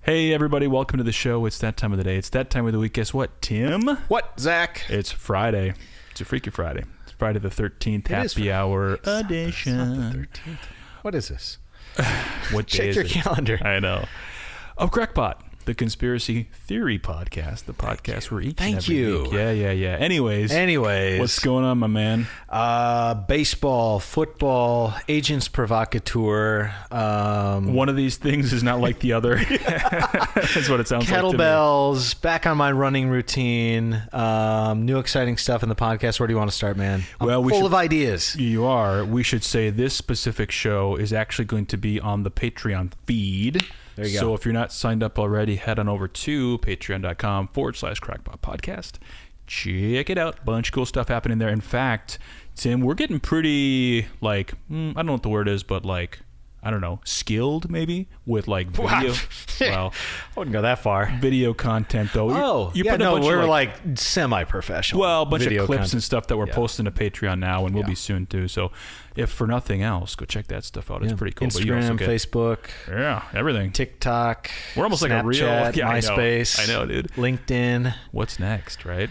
Hey everybody, welcome to the show. It's that time of the day. It's that time of the week. Guess what, Tim? What, Zach? It's Friday. It's a Freaky Friday. It's Friday the 13th, happy hour edition. It's not the 13th. What is this? What day Check is your it? calendar. I know. Of Crackpot, the conspiracy theory podcast, the podcast where each and every week. Yeah. Anyways. What's going on, my man? Baseball, football, Agent Provocateurs. One of these things is not like the other. That's what it sounds like to me. Kettlebells, back on my running routine, new exciting stuff in the podcast. Where do you want to start, man? I'm full of ideas. You are. We should say this specific show is actually going to be on the Patreon feed. There you go. So if you're not signed up already, head on over to patreon.com/Crackpot Podcast. Check it out. Bunch of cool stuff happening there. In fact, Tim, we're getting pretty, I don't know what the word is, but skilled maybe with video. Well, I wouldn't go that far. Video content though. We're semi-professional. Well, a bunch video of clips content. and stuff that we're posting to Patreon now, and we'll be soon too. So, if for nothing else, go check that stuff out. It's pretty cool. Instagram, Facebook, everything. TikTok. We're almost Snapchat, like a real MySpace. I know, dude. LinkedIn. What's next, right?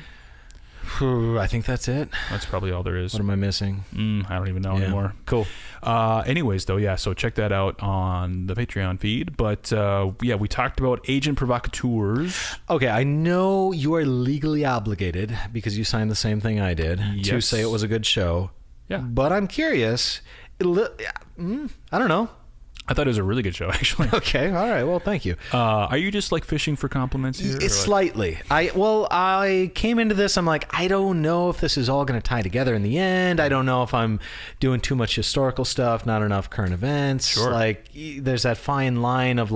I think that's it. That's probably all there is. What am I missing? I don't even know anymore. Cool. Anyways, though, so check that out on the Patreon feed. But we talked about Agent Provocateurs. Okay, I know you are legally obligated because you signed the same thing I did to say it was a good show. Yeah. But I'm curious. I don't know. I thought it was a really good show, actually. Okay, all right. Well, thank you. Are you just fishing for compliments here? It's slightly. I came into this, I'm like, I don't know if this is all going to tie together in the end. I don't know if I'm doing too much historical stuff, not enough current events. Sure. There's that fine line of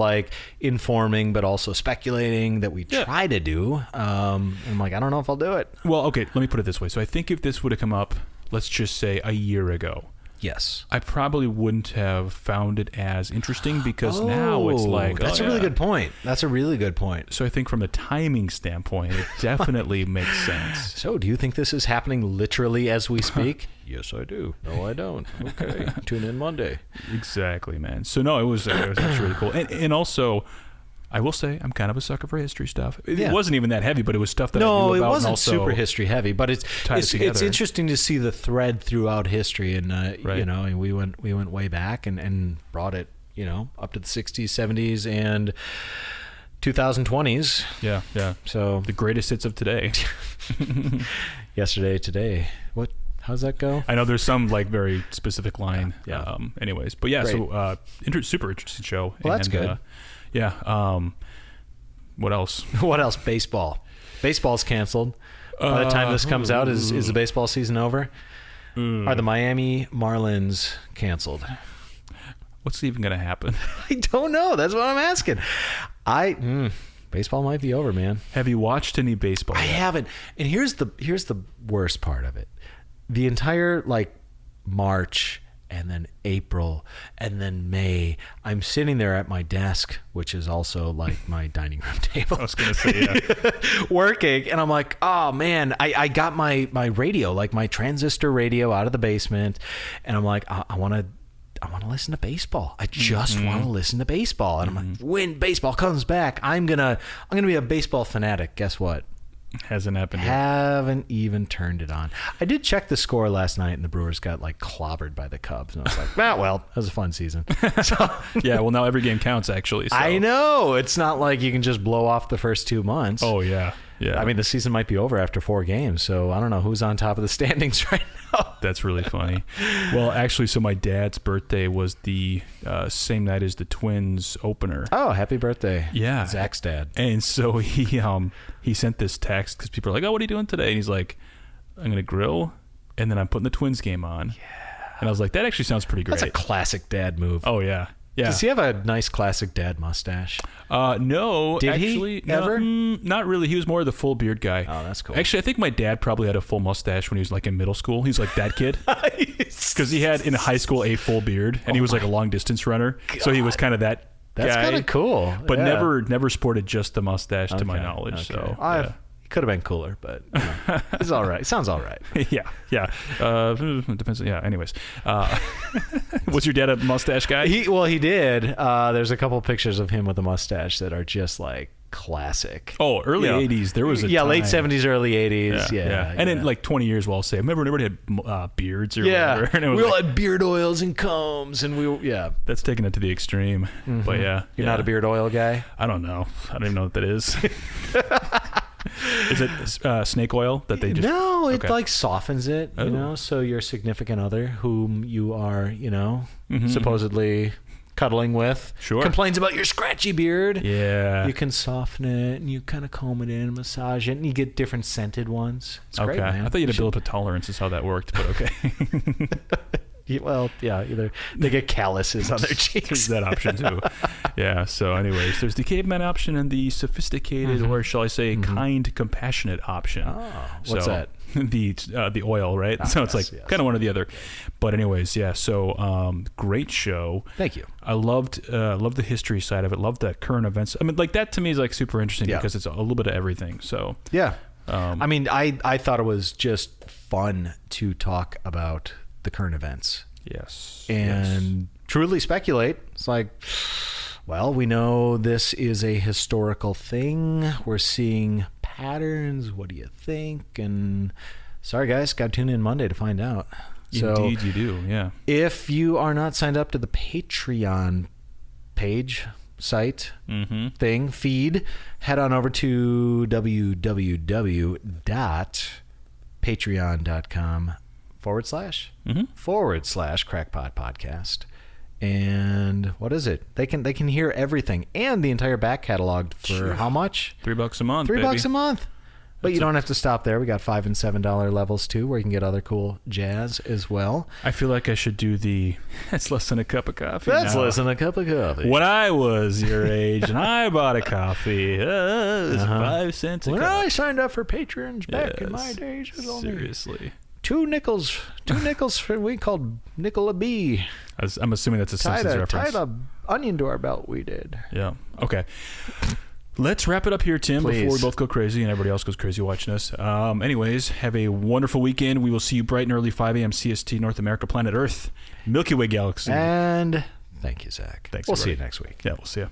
informing but also speculating that we try to do. I'm like, I don't know if I'll do it. Well, okay, let me put it this way. So I think if this would have come up, let's just say a year ago, yes, I probably wouldn't have found it as interesting because now it's that's a really good point. That's a really good point. So I think from a timing standpoint, it definitely makes sense. So do you think this is happening literally as we speak? Yes, I do. No, I don't. Okay. Tune in Monday. Exactly, man. So no, it was actually really cool. And also, I will say I'm kind of a sucker for history stuff. It wasn't even that heavy, but it was stuff that I knew about. No, it wasn't and also super history heavy, but it's interesting to see the thread throughout history, and and we went way back and brought it up to the 60s, 70s, and 2020s. Yeah. So the greatest hits of today. Yesterday, today. What? How's that go? I know there's some very specific line. Yeah. Anyways, but Great. So super interesting show. Well, that's good. What else? What else? Baseball. Baseball's canceled. By the time this comes out, is the baseball season over? Are the Miami Marlins canceled? What's even going to happen? I don't know. That's what I'm asking. Baseball might be over, man. Have you watched any baseball? I haven't. And here's the worst part of it. The entire March and then April and then May, I'm sitting there at my desk, which is also my dining room table. I was going to say, working, and I'm like, oh man, I got my radio, my transistor radio out of the basement, and I'm like, I want to listen to baseball. I just want to listen to baseball. And I'm like, when baseball comes back, I'm gonna be a baseball fanatic. Guess what? Hasn't happened yet. Haven't even turned it on. I did check the score last night, and the Brewers got clobbered by the Cubs, and I was like, that was a fun season. So, yeah, well, now every game counts, actually. So. I know. It's not like you can just blow off the first 2 months. Oh, yeah. I mean, the season might be over after 4 games, so I don't know who's on top of the standings right now. That's really funny. Well, actually, so my dad's birthday was the same night as the Twins opener. Oh, happy birthday. Yeah. Zach's dad. And so he sent this text because people are like, oh, what are you doing today? And he's like, I'm going to grill, and then I'm putting the Twins game on. Yeah. And I was like, that actually sounds pretty great. That's a classic dad move. Oh, yeah. Yeah. Does he have a nice classic dad mustache? No. Did actually, he ever? Not really. He was more of the full beard guy. Oh, that's cool. Actually, I think my dad probably had a full mustache when he was in middle school. He's like that kid. Because he had in high school a full beard, and he was a long distance runner. God. So he was kind of that That's guy. kind of cool. But never sported just the mustache to my knowledge. Okay. So Could have been cooler, but it's all right. Sounds all right. Yeah. Depends. Yeah. Anyways, was your dad a mustache guy? He did. There's a couple pictures of him with a mustache that are just like classic. Oh, early 80s. There was a time. late 70s, early 80s. Yeah. And in like 20 years, I'll say, I remember everybody had beards or whatever. And it was we all had beard oils and combs, and that's taking it to the extreme. But yeah, you're not a beard oil guy. I don't know. I don't even know what that is. Is it snake oil that they just? No, it like softens it. You know, so your significant other, whom you are, supposedly cuddling with, complains about your scratchy beard. Yeah, you can soften it and you kind of comb it in, massage it, and you get different scented ones. It's great, man. I thought you had to build up a tolerance. Is how that worked, but okay. Well, yeah, either they get calluses on their cheeks. There's that option too. Yeah. So, anyways, there's the caveman option and the sophisticated, or shall I say, kind, compassionate option. Oh, what's that? The oil, right? So it's like kind of one or the other. But anyways, yeah. So great show. Thank you. I loved the history side of it. Loved that current events. I mean, like that to me is like super interesting because it's a little bit of everything. So yeah. I mean, I thought it was just fun to talk about the current events. Yes. And truly speculate. It's like, well, we know this is a historical thing. We're seeing patterns. What do you think? And sorry, guys, got to tune in Monday to find out. Indeed, you do. Yeah. If you are not signed up to the Patreon page, site, feed, head on over to www.patreon.com//Crackpot podcast. And what is it? They can hear everything and the entire back catalog for how much? $3 a month. $3 a month. But you don't have to stop there. We got $5 and $7 levels too, where you can get other cool jazz as well. I feel like I should do that's less than a cup of coffee. That's less than a cup of coffee. When I was your age and I bought a coffee, it was 5 cents a cup. When I signed up for patrons back in my days, it was only seriously two nickels for we called nickel a bee. I'm assuming that's a Simpsons reference. Tied a onion to our belt. We did. Yeah. Okay. Let's wrap it up here, Tim, before we both go crazy and everybody else goes crazy watching us. Anyways, have a wonderful weekend. We will see you bright and early, 5 a.m. CST, North America, planet Earth, Milky Way galaxy. And thank you, Zach. Thanks. We'll see you next week. Yeah, we'll see you.